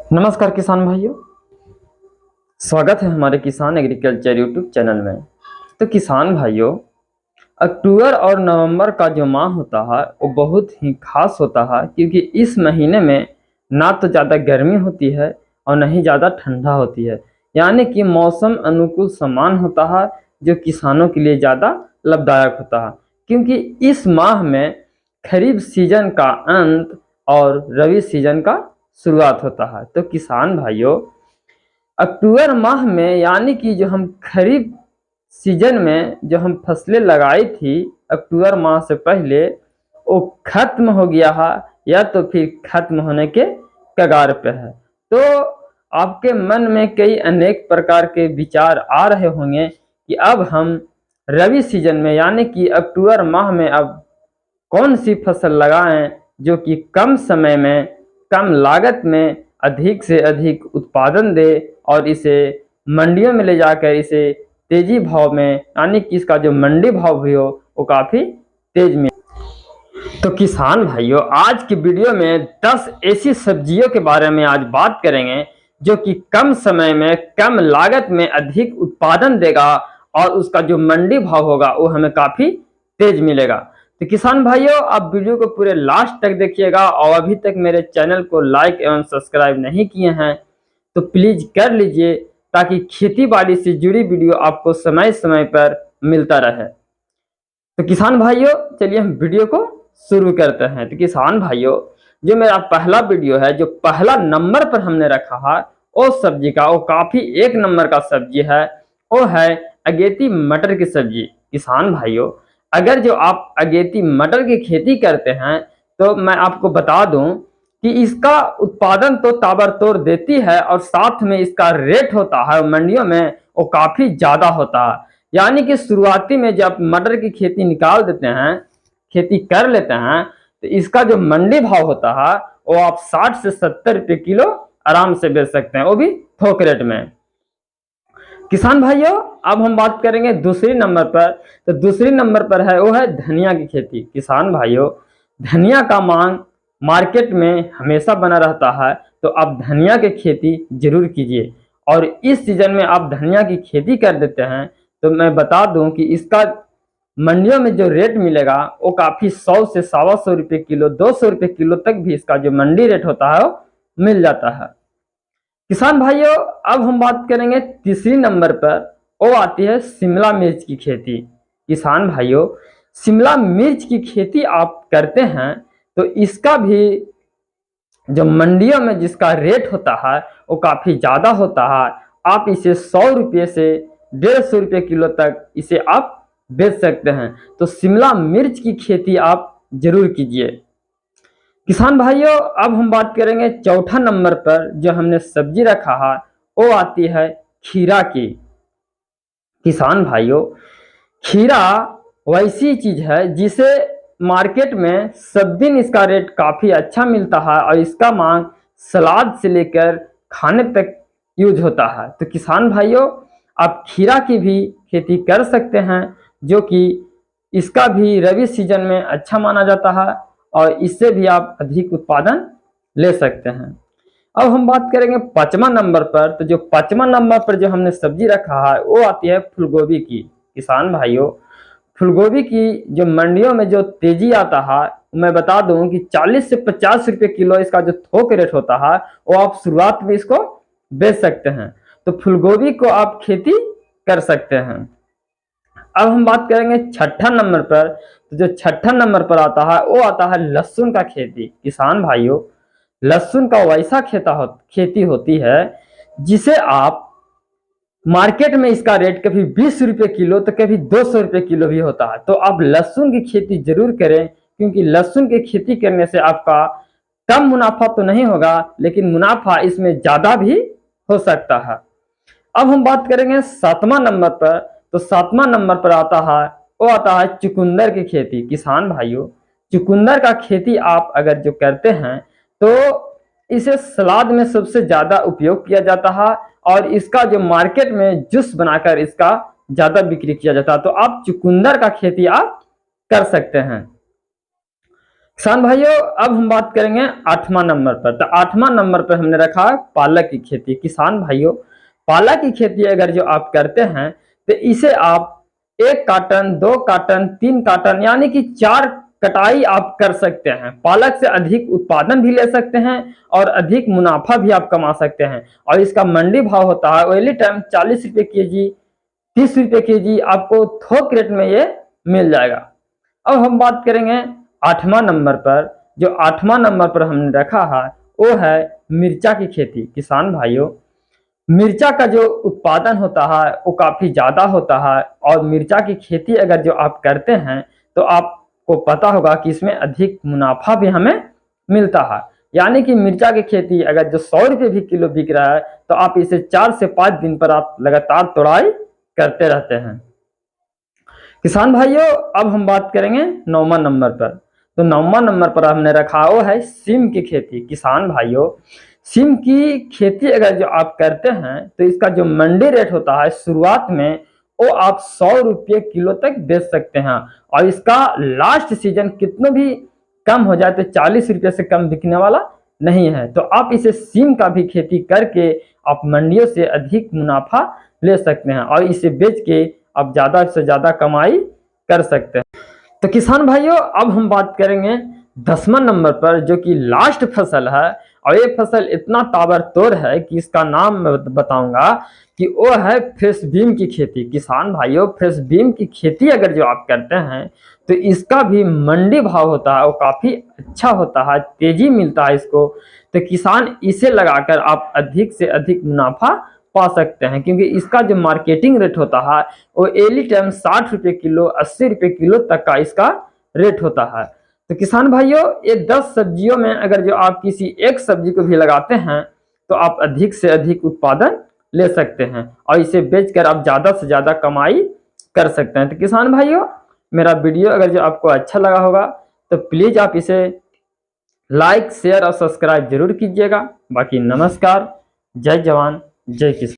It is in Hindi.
नमस्कार किसान भाइयों, स्वागत है हमारे किसान एग्रीकल्चर यूट्यूब चैनल में। तो किसान भाइयों, अक्टूबर और नवंबर का जो माह होता है वो बहुत ही खास होता है, क्योंकि इस महीने में ना तो ज़्यादा गर्मी होती है और न ही ज़्यादा ठंडा होती है। यानी कि मौसम अनुकूल समान होता है, जो किसानों के लिए ज़्यादा लाभदायक होता है, क्योंकि इस माह में खरीफ सीजन का अंत और रबी सीजन का शुरुआत होता है। तो किसान भाइयों, अक्टूबर माह में यानी कि जो हम खरीफ सीजन में जो हम फसलें लगाई थी अक्टूबर माह से पहले, वो खत्म हो गया है या तो फिर खत्म होने के कगार पे है। तो आपके मन में कई अनेक प्रकार के विचार आ रहे होंगे कि अब हम रबी सीजन में यानी कि अक्टूबर माह में अब कौन सी फसल लगाएं जो कि कम समय में कम लागत में अधिक से अधिक उत्पादन दे और इसे मंडियों में ले जाकर इसे तेजी भाव में यानी कि इसका जो मंडी भाव भी हो वो काफ़ी तेज में। तो किसान भाइयों, आज की वीडियो में 10 ऐसी सब्जियों के बारे में आज बात करेंगे जो कि कम समय में कम लागत में अधिक उत्पादन देगा और उसका जो मंडी भाव होगा वो हमें काफ़ी तेज मिलेगा। तो किसान भाइयों, आप वीडियो को पूरे लास्ट तक देखिएगा और अभी तक मेरे चैनल को लाइक एवं सब्सक्राइब नहीं किए हैं तो प्लीज कर लीजिए, ताकि खेती बाड़ी से जुड़ी वीडियो आपको समय समय पर मिलता रहे। तो किसान भाइयों, चलिए हम वीडियो को शुरू करते हैं। तो किसान भाइयों, जो मेरा पहला वीडियो है, जो पहला नंबर पर हमने रखा है वो सब्जी का, वो काफी एक नंबर का सब्जी है, वो है अगेती मटर की सब्जी। किसान भाइयों, अगर जो आप अगेती मटर की खेती करते हैं तो मैं आपको बता दूं कि इसका उत्पादन तो ताबड़तोड़ देती है और साथ में इसका रेट होता है मंडियों में वो काफी ज्यादा होता है। यानी कि शुरुआती में जब मटर की खेती निकाल देते हैं, खेती कर लेते हैं, तो इसका जो मंडी भाव होता है वो आप 60 से 70 रुपये किलो आराम से बेच सकते हैं, वो भी थोक रेट में। किसान भाइयों, अब हम बात करेंगे दूसरी नंबर पर। तो दूसरी नंबर पर है वो है धनिया की खेती। किसान भाइयों, धनिया का मांग मार्केट में हमेशा बना रहता है, तो आप धनिया की खेती जरूर कीजिए। और इस सीजन में आप धनिया की खेती कर देते हैं तो मैं बता दूं कि इसका मंडियों में जो रेट मिलेगा वो काफ़ी 100 से 125 रुपये किलो, 200 रुपये किलो तक भी इसका जो मंडी रेट होता है वो मिल जाता है। किसान भाइयों, अब हम बात करेंगे तीसरी नंबर पर, वो आती है शिमला मिर्च की खेती। किसान भाइयों, शिमला मिर्च की खेती आप करते हैं तो इसका भी जो मंडियों में जिसका रेट होता है वो काफ़ी ज़्यादा होता है। आप इसे 100 रुपये से 150 रुपये किलो तक इसे आप बेच सकते हैं। तो शिमला मिर्च की खेती आप जरूर कीजिए। किसान भाइयों, अब हम बात करेंगे चौथा नंबर पर जो हमने सब्जी रखा है वो आती है खीरा की। किसान भाइयों, खीरा वैसी चीज है जिसे मार्केट में सब दिन इसका रेट काफी अच्छा मिलता है और इसका मांग सलाद से लेकर खाने तक यूज होता है। तो किसान भाइयों, आप खीरा की भी खेती कर सकते हैं, जो कि इसका भी रबी सीजन में अच्छा माना जाता है और इससे भी आप अधिक उत्पादन ले सकते हैं। अब हम बात करेंगे पांचवा नंबर पर। तो जो पांचवा नंबर पर जो हमने सब्जी रखा है वो आती है फूलगोभी की। किसान भाइयों, फूलगोभी की जो मंडियों में जो तेजी आता है, मैं बता दूं कि 40 से 50 रुपये किलो इसका जो थोक रेट होता है वो आप शुरुआत में इसको बेच सकते हैं। तो फूलगोभी को आप खेती कर सकते हैं। अब हम बात करेंगे छठा नंबर पर। तो जो छठा नंबर पर आता है वो आता है लहसुन का खेती। किसान भाइयों, लहसुन का वैसा खेती होती है जिसे आप मार्केट में इसका रेट कभी 20 रुपये किलो तो कभी 200 रुपये किलो भी होता है। तो आप लहसुन की खेती जरूर करें, क्योंकि लहसुन की खेती करने से आपका कम मुनाफा तो नहीं होगा, लेकिन मुनाफा इसमें ज्यादा भी हो सकता है। अब हम बात करेंगे सातवां नंबर पर। तो सातवां नंबर पर आता है वो आता है चुकंदर की खेती। किसान भाइयों, चुकंदर का खेती आप अगर जो करते हैं तो इसे सलाद में सबसे ज्यादा उपयोग किया जाता है और इसका जो मार्केट में जूस बनाकर इसका ज्यादा बिक्री किया जाता है। तो आप चुकंदर का खेती आप कर सकते हैं। किसान भाइयों, अब हम बात करेंगे 8वां नंबर पर। तो 8वां नंबर पर हमने रखा पालक की खेती। किसान भाइयों, पालक की खेती अगर जो आप करते हैं तो इसे आप 1 कार्टन, 2 कार्टन, 3 कार्टन यानी कि 4 कटाई आप कर सकते हैं। पालक से अधिक उत्पादन भी ले सकते हैं और अधिक मुनाफा भी आप कमा सकते हैं। और इसका मंडी भाव होता है एनी टाइम 40 रुपये kg, 30 रुपये kg आपको थोक रेट में ये मिल जाएगा। अब हम बात करेंगे 8वां नंबर पर। जो 8वां नंबर पर हमने रखा है वो है मिर्चा की खेती। किसान भाइयों, मिर्चा का जो उत्पादन होता है वो काफी ज्यादा होता है और मिर्चा की खेती अगर जो आप करते हैं तो आपको पता होगा कि इसमें अधिक मुनाफा भी हमें मिलता है। यानी कि मिर्चा की खेती अगर जो 100 रुपये भी किलो बिक रहा है तो आप इसे 4 से 5 दिन पर आप लगातार तोड़ाई करते रहते हैं। किसान भाइयों, अब हम बात करेंगे 9वां नंबर पर। तो 9वां नंबर पर हमने रखा वो है सिम की खेती। किसान भाइयों, सिम की खेती अगर जो आप करते हैं तो इसका जो मंडी रेट होता है शुरुआत में वो आप 100 रुपये किलो तक बेच सकते हैं और इसका लास्ट सीजन कितना भी कम हो जाए तो 40 रुपये से कम बिकने वाला नहीं है। तो आप इसे सिम का भी खेती करके आप मंडियों से अधिक मुनाफा ले सकते हैं और इसे बेच के आप ज्यादा से ज्यादा कमाई कर सकते हैं। तो किसान भाइयों, अब हम बात करेंगे 10वां नंबर पर, जो कि लास्ट फसल है और ये फसल इतना ताबड़तोड़ है कि इसका नाम मैं बताऊंगा कि वो है फ्रेश बीन की खेती। किसान भाइयों, फ्रेश बीन की खेती अगर जो आप करते हैं तो इसका भी मंडी भाव होता है वो काफी अच्छा होता है, तेजी मिलता है इसको। तो किसान इसे लगाकर आप अधिक से अधिक मुनाफा पा सकते हैं क्योंकि इसका जो मार्केटिंग रेट होता है वो एनी टाइम 60 रुपये किलो, 80 रुपये किलो तक का इसका रेट होता है। तो किसान भाइयों, ये 10 सब्जियों में अगर जो आप किसी एक सब्जी को भी लगाते हैं तो आप अधिक से अधिक उत्पादन ले सकते हैं और इसे बेचकर आप ज्यादा से ज्यादा कमाई कर सकते हैं। तो किसान भाइयों, मेरा वीडियो अगर जो आपको अच्छा लगा होगा तो प्लीज आप इसे लाइक, शेयर और सब्सक्राइब जरूर कीजिएगा। बाकी नमस्कार, जय जवान, जय किसान।